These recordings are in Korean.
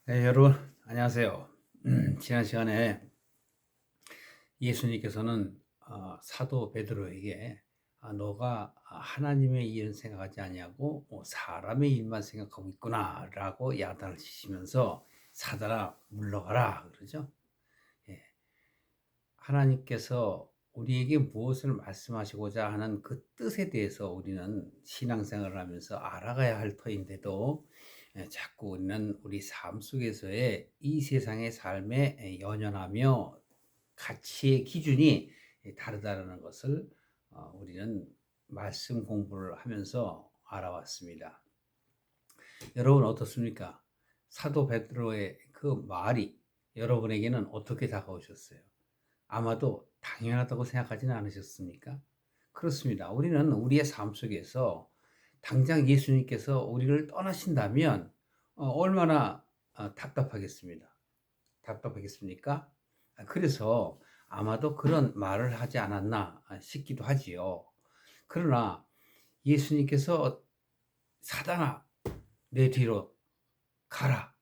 네, 여러분 안녕하세요. 지난 시간에 예수님께서는 사도 베드로에게 너가 하나님의 일은 생각하지 아니하고 사람의 일만 생각하고 있구나라고 야단을 치시면서 사단아 물러가라 그러죠. 예, 하나님께서 우리에게 무엇을 말씀하시고자 하는 그 뜻에 대해서 우리는 신앙생활을 하면서 알아가야 할 터인데도 자꾸 우리는 우리 삶 속에서의 이 세상의 삶에 연연하며 가치의 기준이 다르다는 것을 우리는 말씀 공부를 하면서 알아왔습니다. 여러분 어떻습니까? 사도 베드로의 그 말이 여러분에게는 어떻게 다가오셨어요? 아마도 당연하다고 생각하지는 않으셨습니까? 그렇습니다. 우리는 우리의 삶 속에서 당장 예수님께서 우리를 떠나신다면 얼마나 답답하겠습니까? 그래서 아마도 그런 말을 하지 않았나 싶기도 하지요. 그러나 예수님께서 사단아 내 뒤로 가라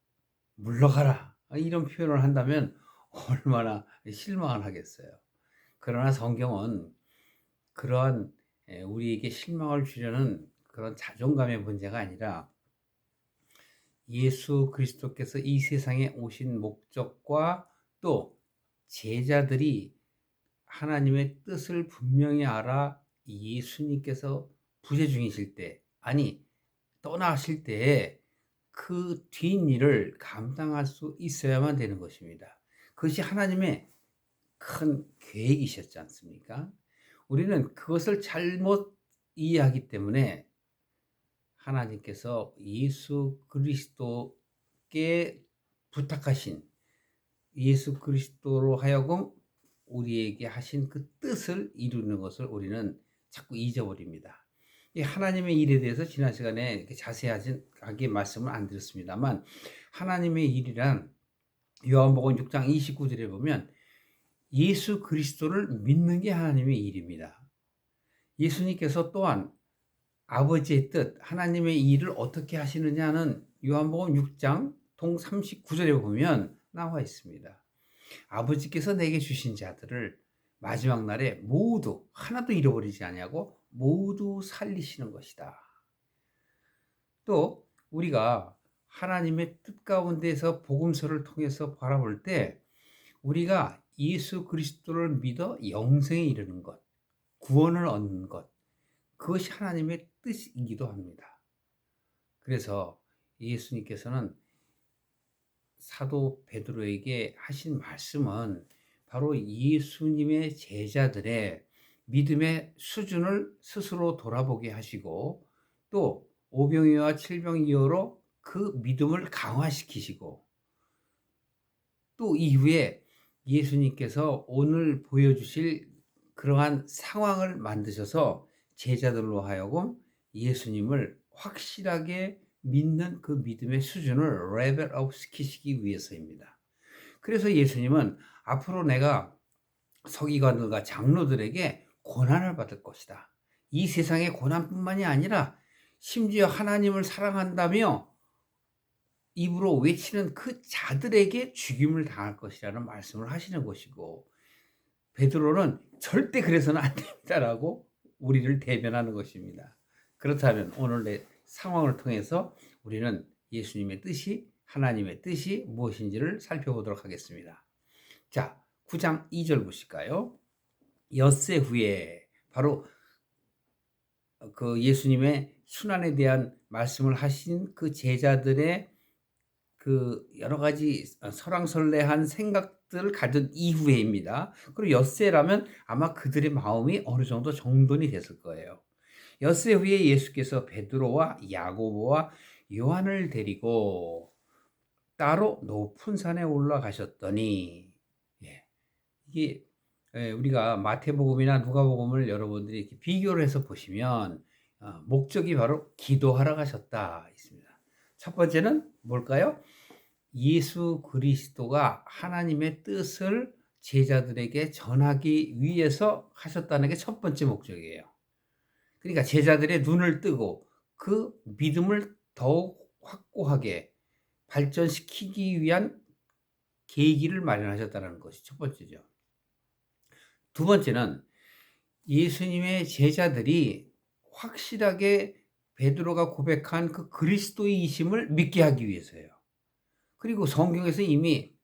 물러가라 이런 표현을 한다면 얼마나 실망을 하겠어요. 그러나 성경은 그러한 우리에게 실망을 주려는 그런 자존감의 문제가 아니라 예수 그리스도께서 이 세상에 오신 목적과 또 제자들이 하나님의 뜻을 분명히 알아 예수님께서 부재 중이실 때, 아니 떠나실 때에 그 뒷일을 감당할 수 있어야만 되는 것입니다. 그것이 하나님의 큰 계획이셨지 않습니까? 우리는 그것을 잘못 이해하기 때문에 하나님께서 예수 그리스도께 부탁하신 예수 그리스도로 하여금 우리에게 하신 그 뜻을 이루는 것을 우리는 자꾸 잊어버립니다. 이 하나님의 일에 대해서 지난 시간에 이렇게 자세하게 말씀을 안 드렸습니다만 하나님의 일이란 요한복음 6장 29절에 보면 예수 그리스도를 믿는 게 하나님의 일입니다. 예수님께서 또한 아버지의 뜻, 하나님의 일을 어떻게 하시느냐는 요한복음 6장 동 39절에 보면 나와 있습니다. 아버지께서 내게 주신 자들을 마지막 날에 모두 하나도 잃어버리지 아니하고 모두 살리시는 것이다. 또 우리가 하나님의 뜻 가운데서 복음서를 통해서 바라볼 때 우리가 예수 그리스도를 믿어 영생에 이르는 것, 구원을 얻는 것, 그것이 하나님의 뜻이기도 합니다. 그래서 예수님께서는 사도 베드로에게 하신 말씀은 바로 예수님의 제자들의 믿음의 수준을 스스로 돌아보게 하시고 또 오병이어와 칠병이어로 그 믿음을 강화시키시고 또 이후에 예수님께서 오늘 보여주실 그러한 상황을 만드셔서 제자들로 하여금 예수님을 확실하게 믿는 그 믿음의 수준을 레벨업 시키시기 위해서입니다. 그래서 예수님은 앞으로 내가 서기관들과 장로들에게 고난을 받을 것이다. 이 세상의 고난뿐만이 아니라 심지어 하나님을 사랑한다며 입으로 외치는 그 자들에게 죽임을 당할 것이라는 말씀을 하시는 것이고 베드로는 절대 그래서는 안 됩니다라고 우리를 대변하는 것입니다. 그렇다면 오늘 내 상황을 통해서 우리는 예수님의 뜻이 하나님의 뜻이 무엇인지를 살펴보도록 하겠습니다. 자, 9장 2절 보실까요? 엿새 후에 바로 그 예수님의 순환에 대한 말씀을 하신 그 제자들의 그 여러 가지 설왕설래한 생각들을 가진 이후에입니다. 그리고 엿새라면 아마 그들의 마음이 어느 정도 정돈이 됐을 거예요. 엿새 후에 예수께서 베드로와 야고보와 요한을 데리고 따로 높은 산에 올라가셨더니 이게 우리가 마태복음이나 누가복음을 여러분들이 이렇게 비교를 해서 보시면 목적이 바로 기도하러 가셨다 있습니다. 첫 번째는 뭘까요? 예수 그리스도가 하나님의 뜻을 제자들에게 전하기 위해서 하셨다는 게 첫 번째 목적이에요. 그러니까 제자들의 눈을 뜨고 그 믿음을 더욱 확고하게 발전시키기 위한 계기를 마련하셨다는 것이 첫 번째죠. 두 번째는 예수님의 제자들이 확실하게 베드로가 고백한 그 그리스도이심을 믿게 하기 위해서예요. 그리고 성경에서 이미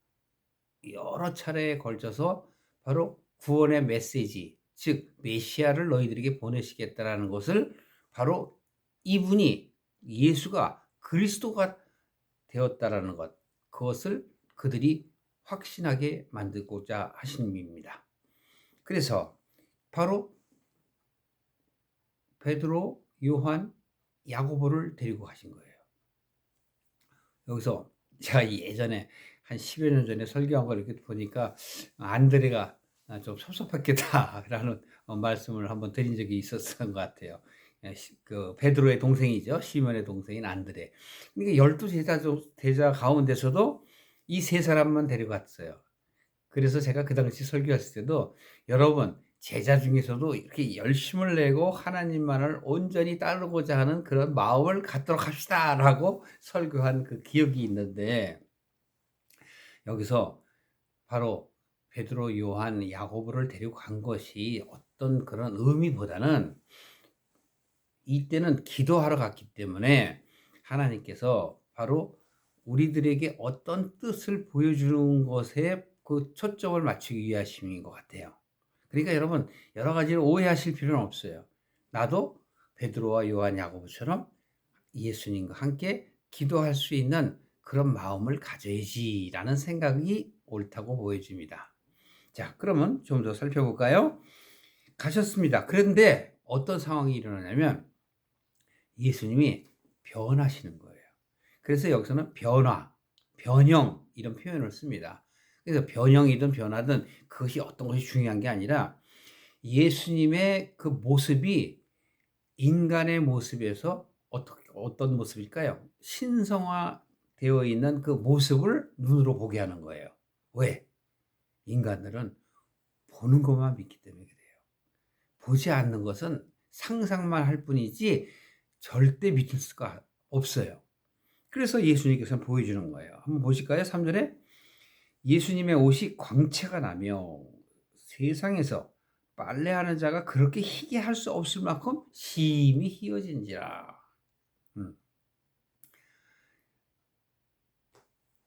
여러 차례에 걸쳐서 바로 구원의 메시지, 즉 메시아를 너희들에게 보내시겠다라는 것을 바로 이분이 예수가 그리스도가 되었다라는 것, 그것을 그들이 확신하게 만들고자 하신 일입니다. 그래서 바로 베드로, 요한, 야고보를 데리고 가신 거예요. 여기서 제가 예전에 한 10여 년 전에 설교한 걸 이렇게 보니까 안드레가 좀 섭섭했겠다라는 말씀을 한번 드린 적이 있었던 것 같아요. 그 베드로의 동생이죠. 시몬의 동생인 안드레. 그러니까 12제자 가운데서도 이 세 사람만 데려갔어요. 그래서 제가 그 당시 설교했을 때도 여러분 제자 중에서도 이렇게 열심을 내고 하나님만을 온전히 따르고자 하는 그런 마음을 갖도록 합시다라고 설교한 그 기억이 있는데, 여기서 바로 베드로, 요한, 야고보를 데리고 간 것이 어떤 그런 의미보다는 이때는 기도하러 갔기 때문에 하나님께서 바로 우리들에게 어떤 뜻을 보여주는 것에 그 초점을 맞추기 위하심인 것 같아요. 그러니까 여러분 여러 가지를 오해하실 필요는 없어요. 나도 베드로와 요한, 야고보처럼 예수님과 함께 기도할 수 있는 그런 마음을 가져야지라는 생각이 옳다고 보여집니다. 자, 그러면 좀 더 살펴볼까요? 가셨습니다. 그런데 어떤 상황이 일어나냐면 예수님이 변하시는 거예요. 그래서 여기서는 변화, 변형 이런 표현을 씁니다. 그래서 변형이든 변화든 그것이 어떤 것이 중요한 게 아니라 예수님의 그 모습이 인간의 모습에서 어떤 모습일까요? 신성화되어 있는 그 모습을 눈으로 보게 하는 거예요. 왜? 인간들은 보는 것만 믿기 때문에 그래요. 보지 않는 것은 상상만 할 뿐이지 절대 믿을 수가 없어요. 그래서 예수님께서는 보여주는 거예요. 한번 보실까요? 3절에 예수님의 옷이 광채가 나며 세상에서 빨래하는 자가 그렇게 희게 할 수 없을 만큼 심히 희어진지라.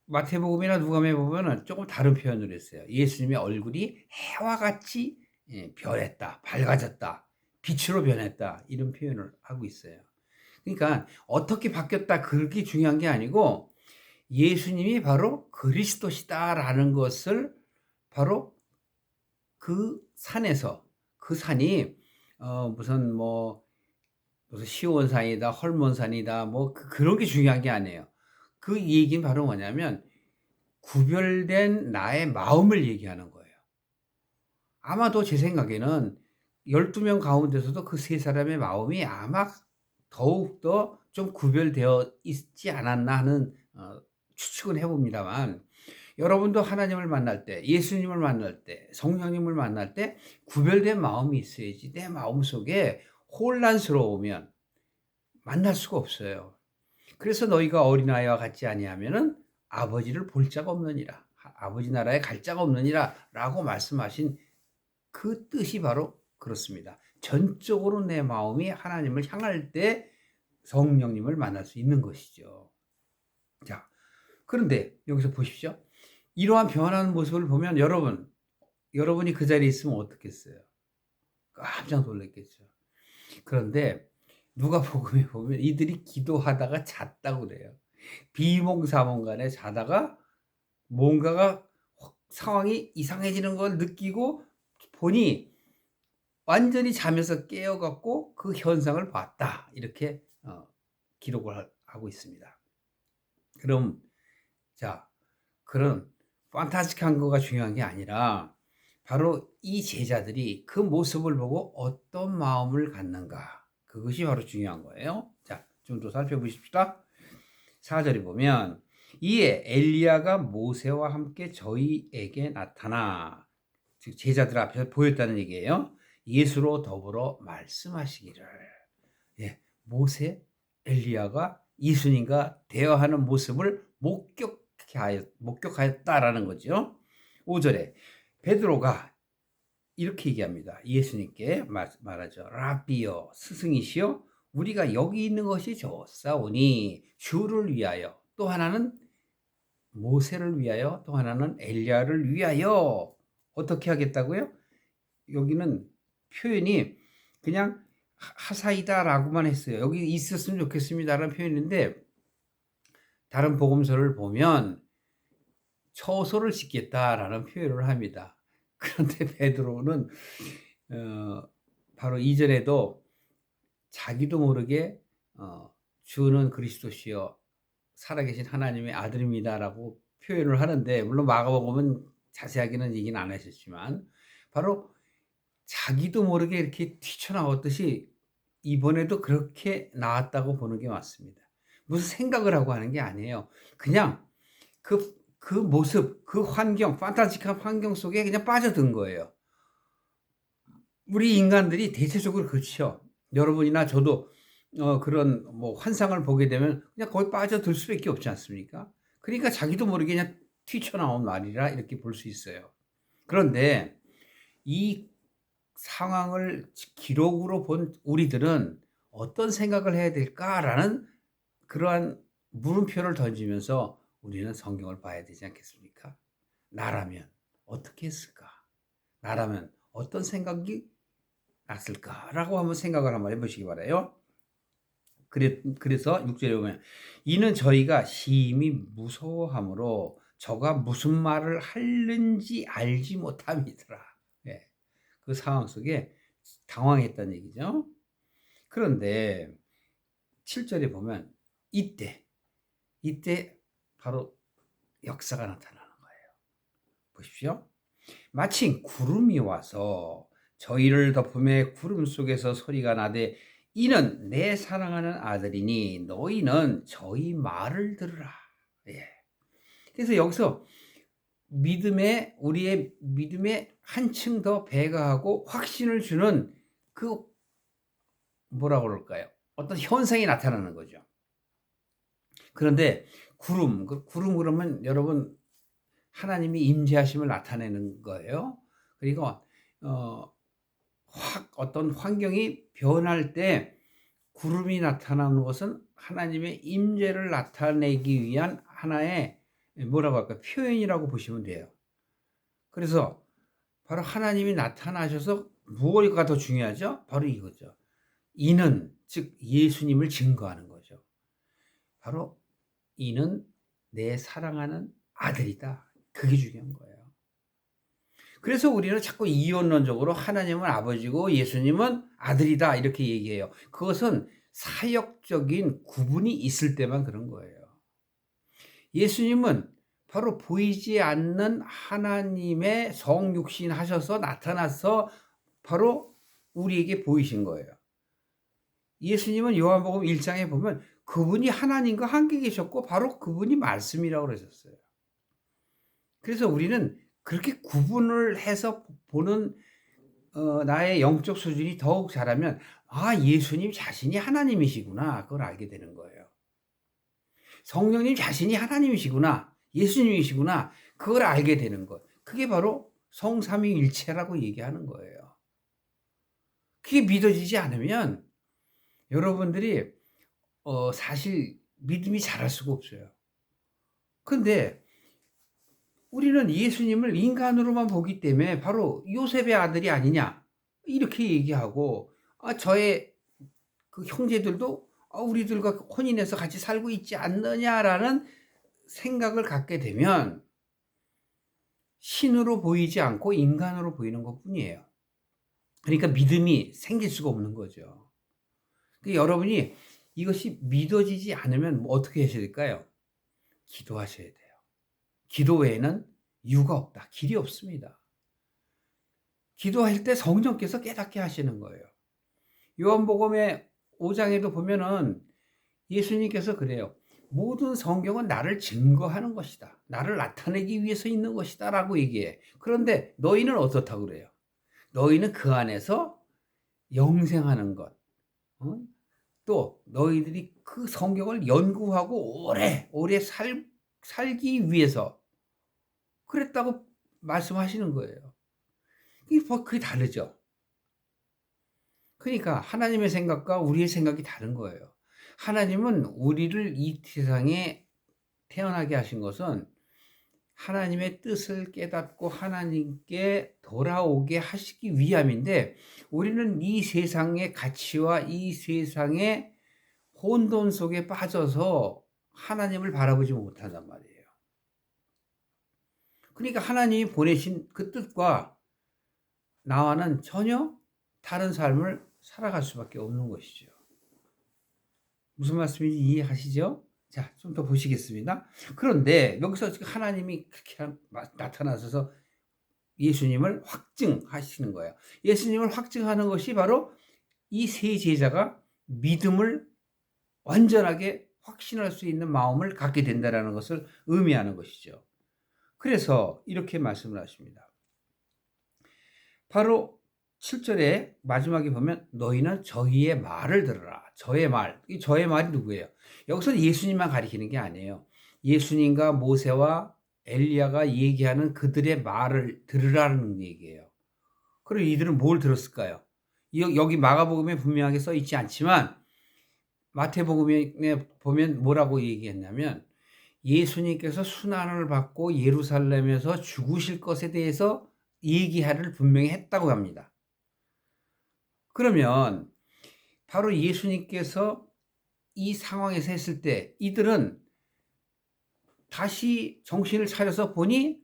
마태복음이나 누가복음에 보면은 조금 다른 표현을 했어요. 예수님의 얼굴이 해와 같이 변했다, 밝아졌다, 빛으로 변했다 이런 표현을 하고 있어요. 그러니까 어떻게 바뀌었다 그렇게 중요한 게 아니고 예수님이 바로 그리스도시다라는 것을 바로 그 산에서, 그 산이 무슨 시온산이다, 헐몬산이다, 그런 게 중요한 게 아니에요. 그 얘기는 바로 뭐냐면 구별된 나의 마음을 얘기하는 거예요. 아마도 제 생각에는 12명 가운데서도 그 세 사람의 마음이 아마 더욱더 좀 구별되어 있지 않았나 하는 추측은 해봅니다만, 여러분도 하나님을 만날 때, 예수님을 만날 때, 성령님을 만날 때 구별된 마음이 있어야지 내 마음속에 혼란스러우면 만날 수가 없어요. 그래서 너희가 어린아이와 같지 아니하면은 아버지를 볼 자가 없느니라, 아버지 나라에 갈 자가 없느니라 라고 말씀하신 그 뜻이 바로 그렇습니다. 전적으로 내 마음이 하나님을 향할 때 성령님을 만날 수 있는 것이죠. 자, 그런데 여기서 보십시오. 이러한 변하는 모습을 보면 여러분이 그 자리에 있으면 어떻겠어요? 깜짝 놀랐겠죠. 그런데 누가복음에 보면 이들이 기도하다가 잤다고 그래요. 비몽사몽간에 자다가 뭔가가 상황이 이상해지는 걸 느끼고 보니 완전히 잠에서 깨어갖고 그 현상을 봤다. 이렇게 기록을 하고 있습니다. 그럼 자, 그런 판타스틱한 거가 중요한 게 아니라 바로 이 제자들이 그 모습을 보고 어떤 마음을 갖는가, 그것이 바로 중요한 거예요. 자, 좀 더 살펴보십시다. 4절에 보면 이에 엘리야가 모세와 함께 저희에게 나타나, 즉 제자들 앞에서 보였다는 얘기예요. 예수로 더불어 말씀하시기를. 모세, 엘리야가 예수님과 대화하는 모습을 목격하였다라는 거죠. 5절에 베드로가 이렇게 얘기합니다. 예수님께 말하죠. 라비여, 스승이시여, 우리가 여기 있는 것이 좋사오니 주를 위하여, 또 하나는 모세를 위하여, 또 하나는 엘리야를 위하여 어떻게 하겠다고요? 여기는 표현이 그냥 하사이다라고만 했어요. 여기 있었으면 좋겠습니다라는 표현인데, 다른 복음서를 보면 처소를 짓겠다라는 표현을 합니다. 그런데 베드로는 바로 이전에도 자기도 모르게 주는 그리스도시여 살아계신 하나님의 아들입니다라고 표현을 하는데, 물론 마가복음은 자세하게는 얘기는 안 하셨지만 바로 자기도 모르게 이렇게 튀쳐나왔듯이 이번에도 그렇게 나왔다고 보는 게 맞습니다. 무슨 생각을 하고 하는 게 아니에요. 그냥 그 모습, 그 환경, 판타지한 환경 속에 그냥 빠져든 거예요. 우리 인간들이 대체적으로 그렇죠. 여러분이나 저도 그런 뭐 환상을 보게 되면 그냥 거기 빠져들 수밖에 없지 않습니까? 그러니까 자기도 모르게 그냥 튀쳐나온 말이라 이렇게 볼 수 있어요. 그런데 이 상황을 기록으로 본 우리들은 어떤 생각을 해야 될까라는 그러한 물음표를 던지면서 우리는 성경을 봐야 되지 않겠습니까? 나라면 어떻게 했을까? 나라면 어떤 생각이 났을까라고 한번 생각을 한번 해보시기 바라요. 그래서 6절에 보면 이는 저희가 심히 무서워함으로 저가 무슨 말을 하는지 알지 못함이더라. 예, 그 상황 속에 당황했다는 얘기죠. 그런데 7절에 보면 이때 바로 역사가 나타나는 거예요. 보십시오. 마침 구름이 와서 저희를 덮음에 구름 속에서 소리가 나되 이는 내 사랑하는 아들이니 너희는 저희 말을 들으라. 예. 그래서 여기서 우리의 믿음에 한층 더 배가하고 확신을 주는 그 뭐라고 그럴까요? 어떤 현상이 나타나는 거죠. 그런데 구름 그러면 여러분 하나님이 임재하심을 나타내는 거예요. 그리고 어떤 환경이 변할 때 구름이 나타나는 것은 하나님의 임재를 나타내기 위한 하나의 뭐라고 할까 표현이라고 보시면 돼요. 그래서 바로 하나님이 나타나셔서 무엇가 더 중요하죠? 바로 이거죠. 이는 즉 예수님을 증거하는 거죠. 바로 이는 내 사랑하는 아들이다. 그게 중요한 거예요. 그래서 우리는 자꾸 이원론적으로 하나님은 아버지고 예수님은 아들이다 이렇게 얘기해요. 그것은 사역적인 구분이 있을 때만 그런 거예요. 예수님은 바로 보이지 않는 하나님의 성육신 하셔서 나타나서 바로 우리에게 보이신 거예요. 예수님은 요한복음 1장에 보면 그분이 하나님과 함께 계셨고 바로 그분이 말씀이라고 그러셨어요. 그래서 우리는 그렇게 구분을 해서 보는 나의 영적 수준이 더욱 자라면 예수님 자신이 하나님이시구나 그걸 알게 되는 거예요. 성령님 자신이 하나님이시구나 예수님이시구나 그걸 알게 되는 것. 그게 바로 성삼위일체라고 얘기하는 거예요. 그게 믿어지지 않으면 여러분들이 사실 믿음이 자랄 수가 없어요. 근데 우리는 예수님을 인간으로만 보기 때문에 바로 요셉의 아들이 아니냐 이렇게 얘기하고 저의 그 형제들도 우리들과 혼인해서 같이 살고 있지 않느냐라는 생각을 갖게 되면 신으로 보이지 않고 인간으로 보이는 것뿐이에요. 그러니까 믿음이 생길 수가 없는 거죠. 그러니까 여러분이 이것이 믿어지지 않으면 어떻게 하셔야 될까요? 기도하셔야 돼요. 기도 외에는 이유가 없다. 길이 없습니다. 기도할 때 성령께서 깨닫게 하시는 거예요. 요한복음의 5장에도 보면은 예수님께서 그래요. 모든 성경은 나를 증거하는 것이다. 나를 나타내기 위해서 있는 것이다. 라고 얘기해. 그런데 너희는 어떻다고 그래요? 너희는 그 안에서 영생하는 것, 또 너희들이 그 성경을 연구하고 오래 살기 위해서 그랬다고 말씀하시는 거예요. 그게 다르죠. 그러니까 하나님의 생각과 우리의 생각이 다른 거예요. 하나님은 우리를 이 세상에 태어나게 하신 것은 하나님의 뜻을 깨닫고 하나님께 돌아오게 하시기 위함인데, 우리는 이 세상의 가치와 이 세상의 혼돈 속에 빠져서 하나님을 바라보지 못한단 말이에요. 그러니까 하나님이 보내신 그 뜻과 나와는 전혀 다른 삶을 살아갈 수밖에 없는 것이죠. 무슨 말씀인지 이해하시죠? 자, 좀 더 보시겠습니다. 그런데 여기서 하나님이 그렇게 나타나셔서 예수님을 확증하시는 거예요. 예수님을 확증하는 것이 바로 이 세 제자가 믿음을 완전하게 확신할 수 있는 마음을 갖게 된다는 것을 의미하는 것이죠. 그래서 이렇게 말씀을 하십니다. 바로 7절에 마지막에 보면 너희는 저희의 말을 들으라. 저의 말. 이 저의 말이 누구예요? 여기서 예수님만 가리키는 게 아니에요. 예수님과 모세와 엘리야가 얘기하는 그들의 말을 들으라는 얘기예요. 그럼 이들은 뭘 들었을까요? 여기 마가복음에 분명하게 써 있지 않지만 마태복음에 보면 뭐라고 얘기했냐면 예수님께서 순환을 받고 예루살렘에서 죽으실 것에 대해서 얘기를 분명히 했다고 합니다. 그러면 바로 예수님께서 이 상황에서 했을 때 이들은 다시 정신을 차려서 보니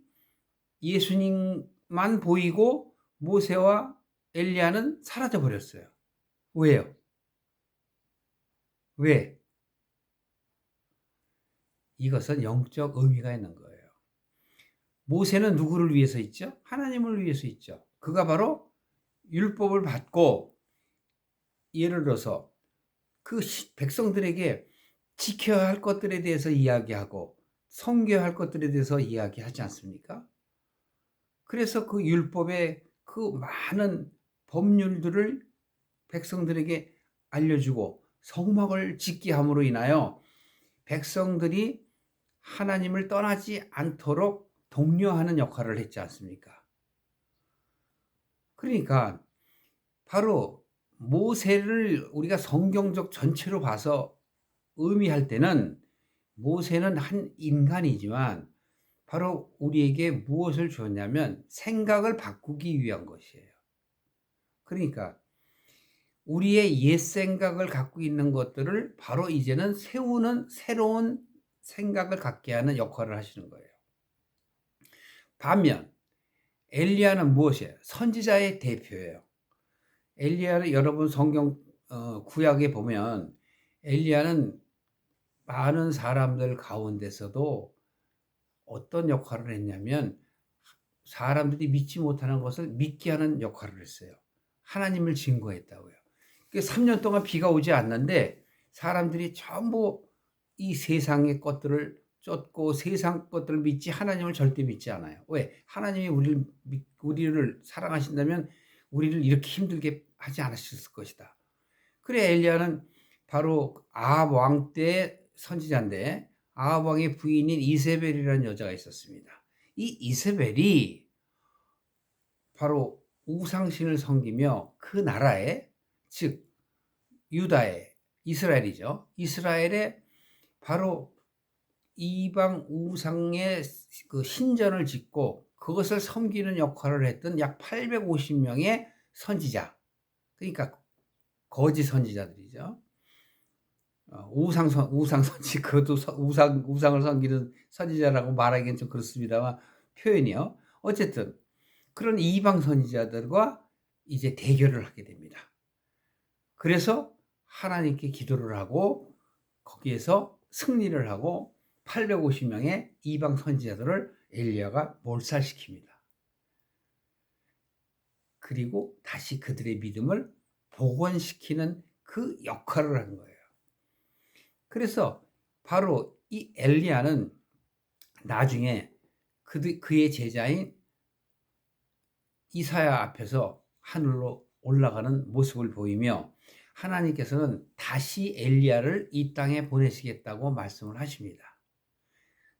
예수님만 보이고 모세와 엘리야는 사라져 버렸어요. 왜요? 왜? 이것은 영적 의미가 있는 거예요. 모세는 누구를 위해서 있죠? 하나님을 위해서 있죠. 그가 바로 율법을 받고 예를 들어서 그 백성들에게 지켜야 할 것들에 대해서 이야기하고 섬겨야 할 것들에 대해서 이야기하지 않습니까? 그래서 그 율법의 그 많은 법률들을 백성들에게 알려주고 성막을 짓게 함으로 인하여 백성들이 하나님을 떠나지 않도록 독려하는 역할을 했지 않습니까? 그러니까 바로 모세를 우리가 성경적 전체로 봐서 의미할 때는 모세는 한 인간이지만 바로 우리에게 무엇을 줬냐면 생각을 바꾸기 위한 것이에요. 그러니까 우리의 옛 생각을 갖고 있는 것들을 바로 이제는 세우는 새로운 생각을 갖게 하는 역할을 하시는 거예요. 반면 엘리야는 무엇이에요? 선지자의 대표예요. 엘리야를 여러분 성경 구약에 보면 엘리야는 많은 사람들 가운데서도 어떤 역할을 했냐면 사람들이 믿지 못하는 것을 믿게 하는 역할을 했어요. 하나님을 증거했다고요. 3년 동안 비가 오지 않는데 사람들이 전부 이 세상의 것들을 쫓고 세상 것들을 믿지 하나님을 절대 믿지 않아요. 왜? 하나님이 우리를 사랑하신다면 우리를 이렇게 힘들게 하지 않으셨을 것이다. 그래 엘리야는 바로 아합 왕 때 선지자인데 아합 왕의 부인인 이세벨이라는 여자가 있었습니다. 이 이세벨이 바로 우상신을 섬기며 그 나라에 즉 유다의 이스라엘이죠. 이스라엘에 바로 이방 우상의 그 신전을 짓고 그것을 섬기는 역할을 했던 약 850명의 선지자. 그러니까 거짓 선지자들이죠. 우상선지 그것도 우상을 섬기는 선지자라고 말하기는 좀 그렇습니다만 표현이요. 어쨌든 그런 이방 선지자들과 이제 대결을 하게 됩니다. 그래서 하나님께 기도를 하고 거기에서 승리를 하고 850명의 이방 선지자들을 엘리야가 몰살시킵니다. 그리고 다시 그들의 믿음을 복원시키는 그 역할을 한 거예요. 그래서 바로 이 엘리야는 나중에 그의 제자인 이사야 앞에서 하늘로 올라가는 모습을 보이며 하나님께서는 다시 엘리야를 이 땅에 보내시겠다고 말씀을 하십니다.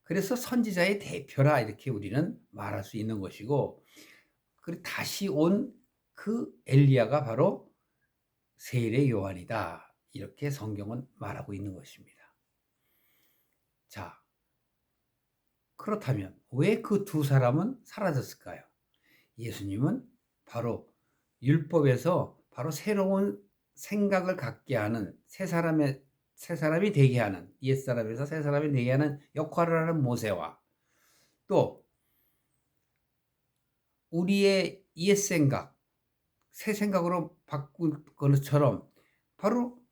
그래서 선지자의 대표라 이렇게 우리는 말할 수 있는 것이고, 그리고 다시 온 그 엘리야가 바로 세례 요한이다. 이렇게 성경은 말하고 있는 것입니다. 자, 그렇다면 왜 그 두 사람은 사라졌을까요? 예수님은 바로 율법에서 바로 새로운 생각을 갖게 하는 새 사람이 되게 하는, 옛사람에서 새 사람이 되게 하는 역할을 하는 모세와, 또 우리의 옛 생각, 새 생각으로 바꿀 것처럼 바로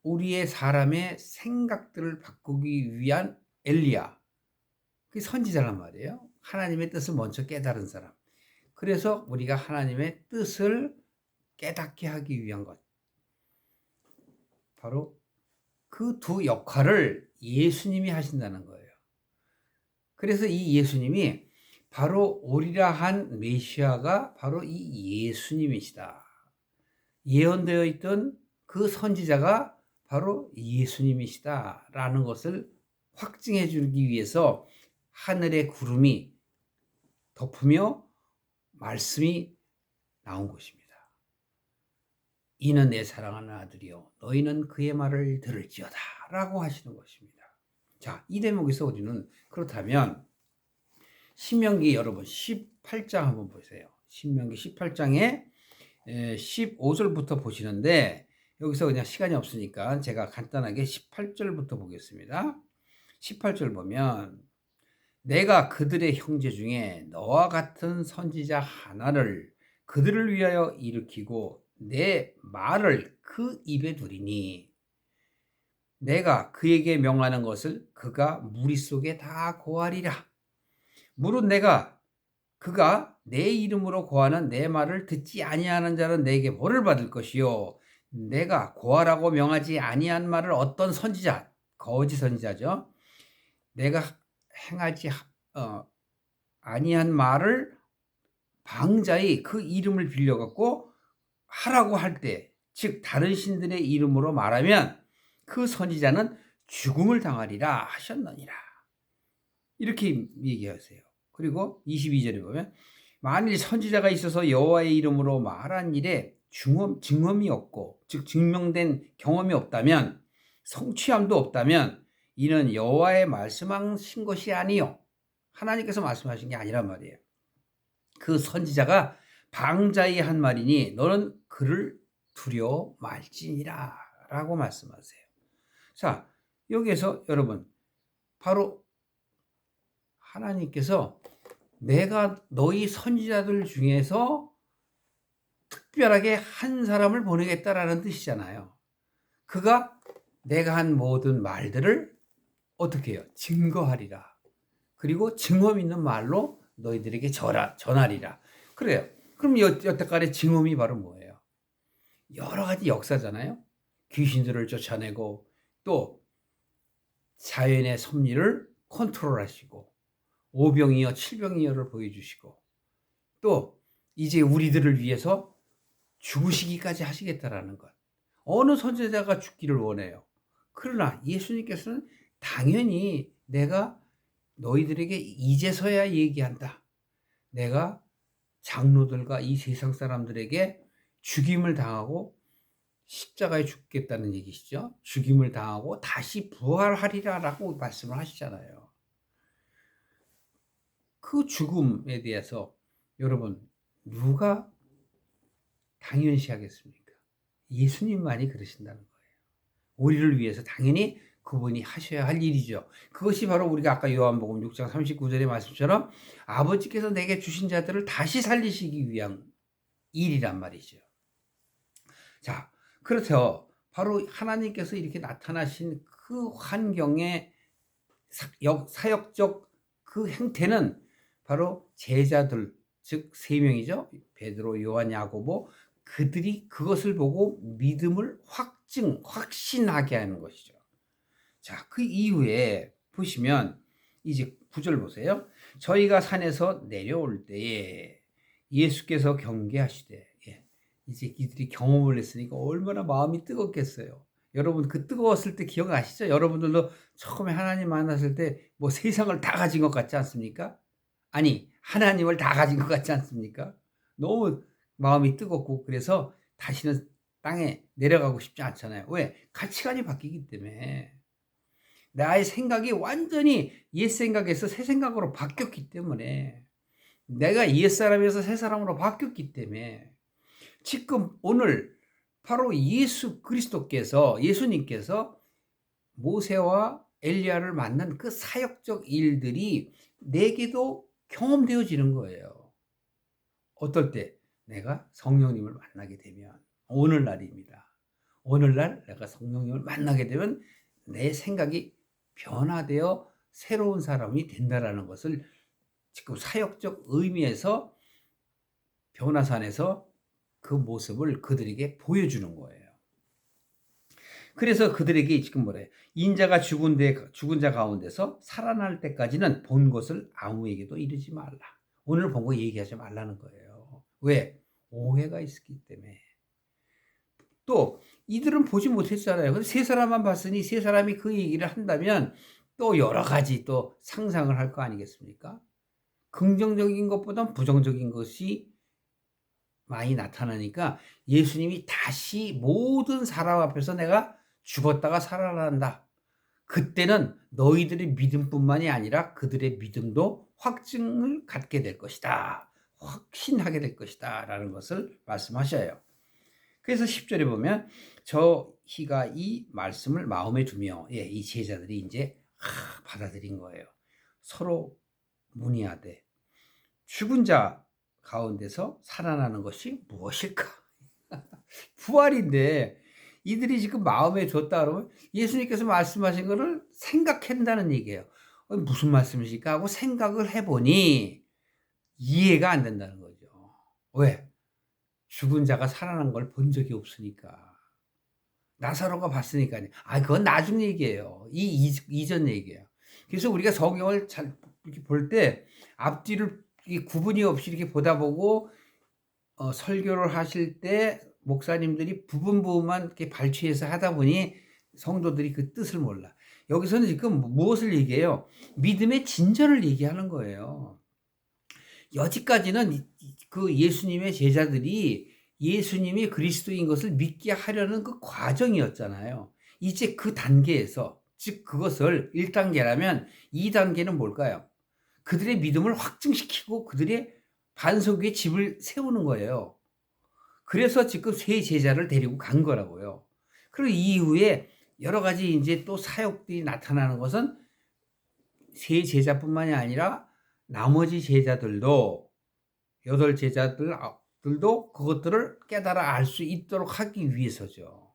우리의 사람의 생각들을 바꾸기 위한 엘리야, 그 선지자란 말이에요. 하나님의 뜻을 먼저 깨달은 사람. 그래서 우리가 하나님의 뜻을 깨닫게 하기 위한 것. 바로 그 두 역할을 예수님이 하신다는 거예요. 그래서 이 예수님이 바로 오리라 한 메시아가 바로 이 예수님이시다. 예언되어 있던 그 선지자가 바로 예수님이시다라는 것을 확증해 주기 위해서 하늘의 구름이 덮으며 말씀이 나온 것입니다. 이는 내 사랑하는 아들이요 너희는 그의 말을 들을지어다 라고 하시는 것입니다. 자, 이 대목에서 우리는 그렇다면 신명기 여러분 18장 한번 보세요. 신명기 18장에 15절부터 보시는데, 여기서 그냥 시간이 없으니까 제가 간단하게 18절부터 보겠습니다. 18절 보면, 내가 그들의 형제 중에 너와 같은 선지자 하나를 그들을 위하여 일으키고 내 말을 그 입에 두리니 내가 그에게 명하는 것을 그가 무리 속에 다 고하리라. 물은 그가 내 이름으로 고하는 내 말을 듣지 아니하는 자는 내게 벌을 받을 것이요 내가 고하라고 명하지 아니한 말을 어떤 선지자, 거짓 선지자죠, 내가 행하지 아니한 말을 방자의 그 이름을 빌려 갖고 하라고 할 때, 즉 다른 신들의 이름으로 말하면 그 선지자는 죽음을 당하리라 하셨느니라. 이렇게 얘기하세요. 그리고 22절에 보면, 만일 선지자가 있어서 여호와의 이름으로 말한 일에 증언이 없고, 즉 증명된 경험이 없다면, 성취함도 없다면 이는 여호와의 말씀하신 것이 아니요 하나님께서 말씀하신 게 아니란 말이에요. 그 선지자가 방자히 한 말이니 너는 그를 두려워 말지니라 라고 말씀하세요. 자, 여기에서 여러분 바로 하나님께서 내가 너희 선지자들 중에서 특별하게 한 사람을 보내겠다라는 뜻이잖아요. 그가 내가 한 모든 말들을 어떻게 해요? 증거하리라. 그리고 증언 있는 말로 너희들에게 전하리라. 그래요. 그럼 여태까지 증언이 바로 뭐예요? 여러 가지 역사잖아요. 귀신들을 쫓아내고 또 자연의 섭리를 컨트롤하시고 오병이어 칠병이어를 보여주시고 또 이제 우리들을 위해서 죽으시기까지 하시겠다라는 것. 어느 선지자가 죽기를 원해요. 그러나 예수님께서는 당연히 내가 너희들에게 이제서야 얘기한다. 내가 장로들과 이 세상 사람들에게 죽임을 당하고 십자가에 죽겠다는 얘기시죠. 죽임을 당하고 다시 부활하리라라고 말씀을 하시잖아요. 그 죽음에 대해서 여러분 누가 당연시하겠습니까? 예수님만이 그러신다는 거예요. 우리를 위해서 당연히 그분이 하셔야 할 일이죠. 그것이 바로 우리가 아까 요한복음 6장 39절의 말씀처럼 아버지께서 내게 주신 자들을 다시 살리시기 위한 일이란 말이죠. 자, 그렇죠. 바로 하나님께서 이렇게 나타나신 그 환경의 사역적 그 행태는 바로 제자들, 즉 3명이죠. 베드로, 요한, 야고보, 그들이 그것을 보고 믿음을 확신하게 하는 것이죠. 자, 그 이후에 보시면 이제 9절 보세요. 저희가 산에서 내려올 때에 예수께서 경계하시되, 이제 이들이 경험을 했으니까 얼마나 마음이 뜨겁겠어요. 여러분 그 뜨거웠을 때 기억나시죠? 여러분들도 처음에 하나님 만났을 때 뭐 세상을 다 가진 것 같지 않습니까? 아니 하나님을 다 가진 것 같지 않습니까? 너무 마음이 뜨겁고 그래서 다시는 땅에 내려가고 싶지 않잖아요. 왜? 가치관이 바뀌기 때문에. 나의 생각이 완전히 옛 생각에서 새 생각으로 바뀌었기 때문에. 내가 옛사람에서 새사람으로 바뀌었기 때문에. 지금 오늘 바로 예수 그리스도께서 예수님께서 모세와 엘리야를 만난 그 사역적 일들이 내게도 경험되어지는 거예요. 어떨 때? 내가 성령님을 만나게 되면 오늘날입니다. 오늘날 내가 성령님을 만나게 되면 내 생각이 변화되어 새로운 사람이 된다라는 것을 지금 사역적 의미에서 변화산에서 그 모습을 그들에게 보여주는 거예요. 그래서 그들에게 지금 뭐래? 인자가 죽은 자 가운데서 살아날 때까지는 본 것을 아무에게도 이르지 말라. 오늘 본 거 얘기하지 말라는 거예요. 왜? 오해가 있기 때문에. 또 이들은 보지 못했잖아요. 근데 세 사람만 봤으니 세 사람이 그 얘기를 한다면 또 여러 가지 또 상상을 할 거 아니겠습니까? 긍정적인 것보단 부정적인 것이 많이 나타나니까 예수님이 다시 모든 사람 앞에서 내가 죽었다가 살아난다. 그때는 너희들의 믿음뿐만이 아니라 그들의 믿음도 확증을 갖게 될 것이다. 확신하게 될 것이다. 라는 것을 말씀하셔요. 그래서 10절에 보면 저희가 이 말씀을 마음에 두며 이 제자들이 이제 받아들인 거예요. 서로 문의하되 죽은 자 가운데서 살아나는 것이 무엇일까? 부활인데 이들이 지금 마음에 뒀다 그러면 예수님께서 말씀하신 것을 생각한다는 얘기예요. 무슨 말씀이실까 하고 생각을 해보니 이해가 안 된다는 거죠. 왜? 죽은 자가 살아난 걸 본 적이 없으니까. 나사로가 봤으니까요. 그건 나중 얘기예요. 이전 얘기예요. 그래서 우리가 성경을 잘 이렇게 볼 때 앞뒤를 구분이 없이 이렇게 보다 보고 설교를 하실 때 목사님들이 부분만 이렇게 발췌해서 하다 보니 성도들이 그 뜻을 몰라. 여기서는 지금 무엇을 얘기해요? 믿음의 진전을 얘기하는 거예요. 여지까지는 그 예수님의 제자들이 예수님이 그리스도인 것을 믿게 하려는 그 과정이었잖아요. 이제 그 단계에서, 즉 그것을 1단계라면 2단계는 뭘까요? 그들의 믿음을 확증시키고 그들의 반석 위에 집을 세우는 거예요. 그래서 지금 세 제자를 데리고 간 거라고요. 그리고 이후에 여러 가지 이제 또 사역들이 나타나는 것은 세 제자뿐만이 아니라 나머지 제자들도 8제자들도 그것들을 깨달아 알 수 있도록 하기 위해서죠.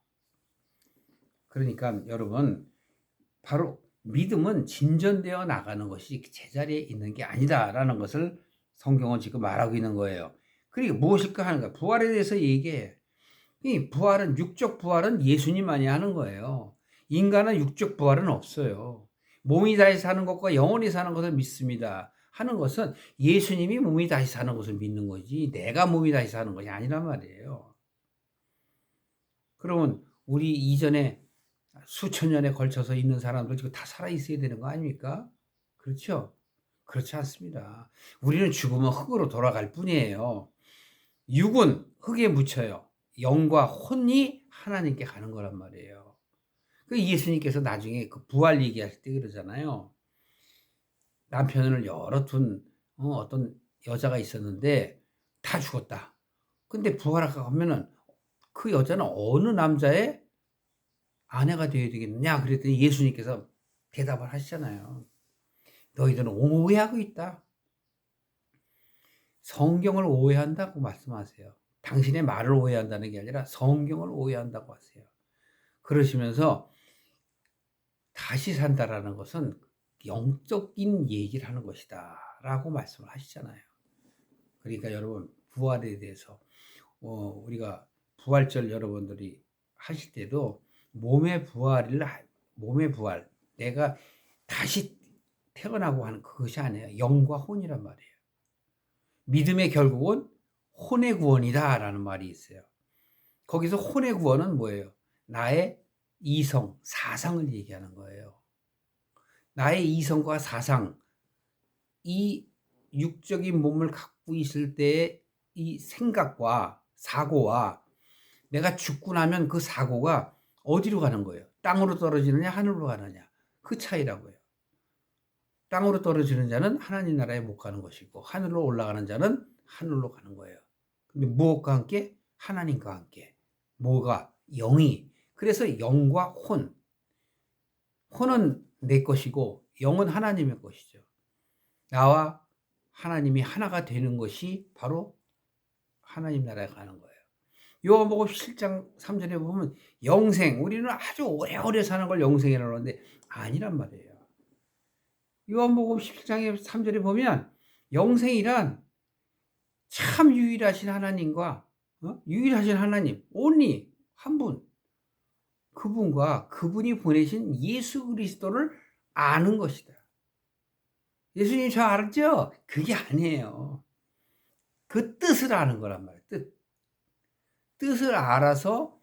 그러니까 여러분 바로 믿음은 진전되어 나가는 것이 제자리에 있는 게 아니다라는 것을 성경은 지금 말하고 있는 거예요. 그리고 무엇일까 하는 거야. 부활에 대해서 얘기해. 이 부활은 육적 부활은 예수님만이 하는 거예요. 인간은 육적 부활은 없어요. 몸이 다시 사는 것과 영원히 사는 것을 믿습니다. 하는 것은 예수님이 몸이 다시 사는 것을 믿는 거지 내가 몸이 다시 사는 것이 아니란 말이에요. 그러면 우리 이전에 수천 년에 걸쳐서 있는 사람들 지금 다 살아 있어야 되는 거 아닙니까? 그렇죠? 그렇지 않습니다. 우리는 죽으면 흙으로 돌아갈 뿐이에요. 육은 흙에 묻혀요. 영과 혼이 하나님께 가는 거란 말이에요. 그 예수님께서 나중에 그 부활 얘기하실 때 그러잖아요. 남편을 여러 둔 어떤 여자가 있었는데 다 죽었다. 근데 부활하고 하면은 그 여자는 어느 남자의 아내가 되어야 되겠느냐 그랬더니 예수님께서 대답을 하시잖아요. 너희들은 오해하고 있다. 성경을 오해한다고 말씀하세요. 당신의 말을 오해한다는 게 아니라 성경을 오해한다고 하세요. 그러시면서 다시 산다라는 것은 영적인 얘기를 하는 것이다 라고 말씀을 하시잖아요. 그러니까 여러분 부활에 대해서 우리가 부활절 여러분들이 하실 때도 몸의 부활 내가 다시 태어나고 하는 그것이 아니에요. 영과 혼이란 말이에요. 믿음의 결국은 혼의 구원이다 라는 말이 있어요. 거기서 혼의 구원은 뭐예요? 나의 이성, 사상을 얘기하는 거예요. 나의 이성과 사상, 이 육적인 몸을 갖고 있을 때의 이 생각과 사고와 내가 죽고 나면 그 사고가 어디로 가는 거예요? 땅으로 떨어지느냐, 하늘로 가느냐. 그 차이라고요. 땅으로 떨어지는 자는 하나님 나라에 못 가는 것이고, 하늘로 올라가는 자는 하늘로 가는 거예요. 근데 무엇과 함께? 하나님과 함께. 뭐가? 영이. 그래서 영과 혼. 혼은 내 것이고, 영은 하나님의 것이죠. 나와 하나님이 하나가 되는 것이 바로 하나님 나라에 가는 거예요. 요한복음 7장 3절에 보면 영생, 우리는 아주 오래오래 사는 걸 영생이라고 하는데 아니란 말이에요. 요한복음 17장의 3절에 보면 영생이란 참 유일하신 하나님과 유일하신 하나님, only 한 분, 그분과 그분이 보내신 예수 그리스도를 아는 것이다. 예수님 저 알았죠? 그게 아니에요. 그 뜻을 아는 거란 말이에요. 뜻을 알아서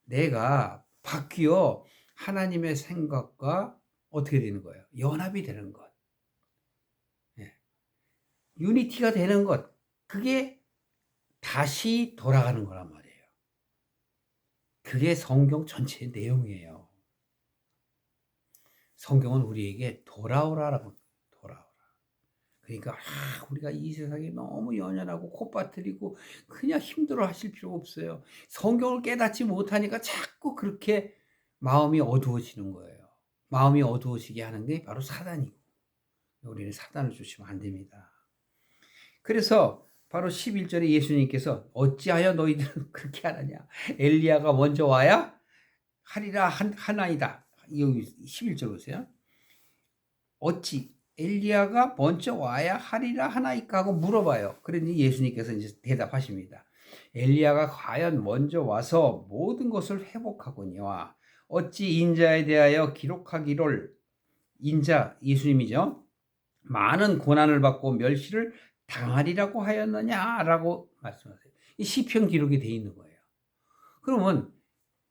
내가 바뀌어 하나님의 생각과 어떻게 되는 거예요? 연합이 되는 것. 예. 유니티가 되는 것. 그게 다시 돌아가는 거란 말이에요. 그게 성경 전체의 내용이에요. 성경은 우리에게 돌아오라라고 돌아오라. 그러니까 우리가 이 세상에 너무 연연하고 콧바트리고 그냥 힘들어 하실 필요가 없어요. 성경을 깨닫지 못하니까 자꾸 그렇게 마음이 어두워지는 거예요. 마음이 어두워지게 하는 게 바로 사단이고, 우리는 사단을 쫓으면 안 됩니다. 그래서 바로 11절에 예수님께서 어찌하여 너희들은 그렇게 하느냐. 엘리야가 먼저 와야 하리라 하나이다. 여기 11절 보세요. 어찌 엘리야가 먼저 와야 하리라 하나이까 하고 물어봐요. 그러니 예수님께서 이제 대답하십니다. 엘리야가 과연 먼저 와서 모든 것을 회복하거니와 어찌 인자에 대하여 기록하기를, 인자 예수님이죠, 많은 고난을 받고 멸시를 당하리라고 하였느냐라고 말씀하세요. 이 시편 기록이 돼 있는 거예요. 그러면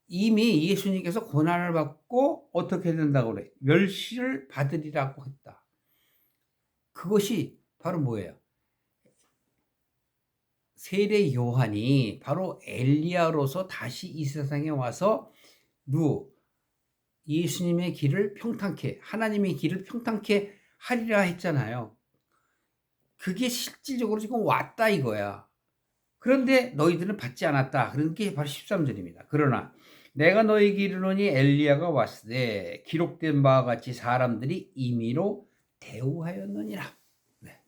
이미 예수님께서 고난을 받고 어떻게 된다고 그래? 멸시를 받으리라고 했다. 그것이 바로 뭐예요? 세례 요한이 바로 엘리야로서 다시 이 세상에 와서 예수님의 길을 평탄케, 하나님의 길을 평탄케 하리라 했잖아요. 그게 실질적으로 지금 왔다 이거야. 그런데 너희들은 받지 않았다. 그런 게 바로 13절입니다. 그러나 내가 너희에게 이르노니 엘리야가 왔으되 기록된 바와 같이 사람들이 임의로 대우하였느니라. 네.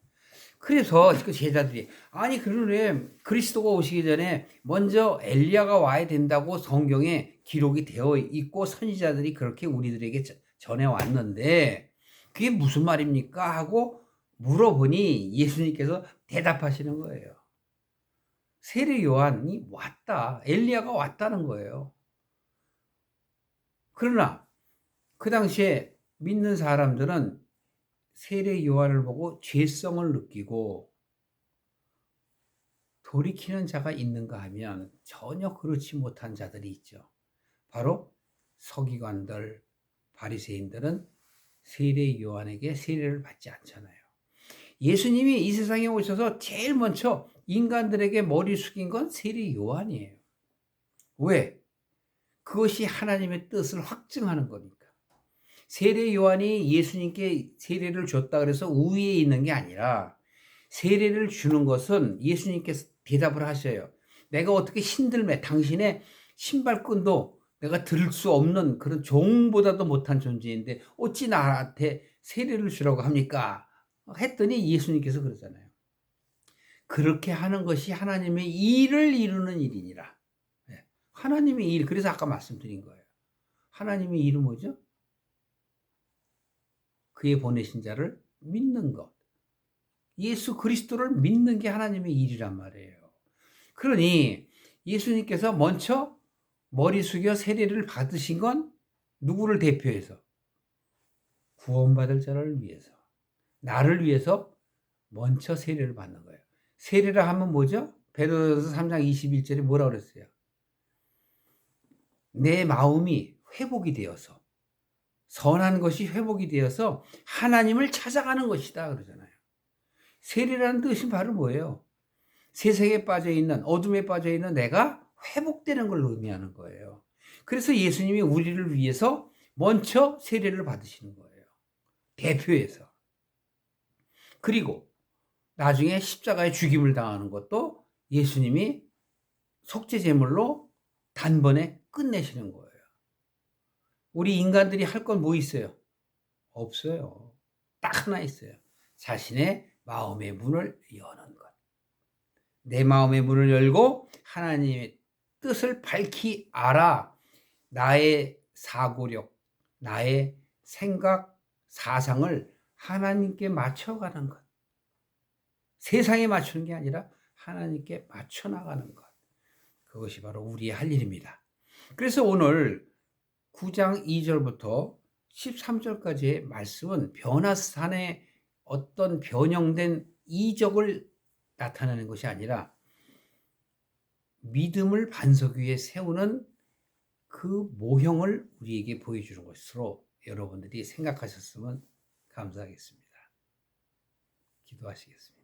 그래서 그 제자들이 아니 그러네, 그리스도가 오시기 전에 먼저 엘리야가 와야 된다고 성경에 기록이 되어 있고 선지자들이 그렇게 우리들에게 전해 왔는데 그게 무슨 말입니까? 하고 물어보니 예수님께서 대답하시는 거예요. 세례 요한이 왔다. 엘리야가 왔다는 거예요. 그러나 그 당시에 믿는 사람들은 세례 요한을 보고 죄성을 느끼고 돌이키는 자가 있는가 하면 전혀 그렇지 못한 자들이 있죠. 바로 서기관들, 바리새인들은 세례 요한에게 세례를 받지 않잖아요. 예수님이 이 세상에 오셔서 제일 먼저 인간들에게 머리 숙인 건 세례 요한이에요. 왜? 그것이 하나님의 뜻을 확증하는 거니까. 세례 요한이 예수님께 세례를 줬다 그래서 우위에 있는 게 아니라 세례를 주는 것은 예수님께서 대답을 하셔요. 내가 어떻게 신들매, 당신의 신발끈도 내가 들 수 없는 그런 종보다도 못한 존재인데 어찌 나한테 세례를 주라고 합니까? 했더니 예수님께서 그러잖아요. 그렇게 하는 것이 하나님의 일을 이루는 일이니라. 하나님의 일, 그래서 아까 말씀드린 거예요. 하나님의 일은 뭐죠? 그의 보내신 자를 믿는 것. 예수 그리스도를 믿는 게 하나님의 일이란 말이에요. 그러니 예수님께서 먼저 머리 숙여 세례를 받으신 건 누구를 대표해서? 구원받을 자를 위해서. 나를 위해서 먼저 세례를 받는 거예요. 세례를 하면 뭐죠? 베드로전서 3장 21절에 뭐라고 그랬어요? 내 마음이 회복이 되어서 선한 것이 회복이 되어서 하나님을 찾아가는 것이다 그러잖아요. 세례라는 뜻이 바로 뭐예요? 세상에 빠져 있는 어둠에 빠져 있는 내가 회복되는 걸 의미하는 거예요. 그래서 예수님이 우리를 위해서 먼저 세례를 받으시는 거예요. 대표해서. 그리고 나중에 십자가에 죽임을 당하는 것도 예수님이 속죄 제물로 단번에 끝내시는 거예요. 우리 인간들이 할 건 뭐 있어요? 없어요. 딱 하나 있어요. 자신의 마음의 문을 여는 것. 내 마음의 문을 열고 하나님의 뜻을 밝히 알아 나의 사고력, 나의 생각, 사상을 하나님께 맞춰가는 것. 세상에 맞추는 게 아니라 하나님께 맞춰 나가는 것. 그것이 바로 우리의 할 일입니다. 그래서 오늘 9장 2절부터 13절까지의 말씀은 변화산의 어떤 변형된 이적을 나타내는 것이 아니라 믿음을 반석 위에 세우는 그 모형을 우리에게 보여주는 것으로 여러분들이 생각하셨으면 감사하겠습니다. 기도하시겠습니다.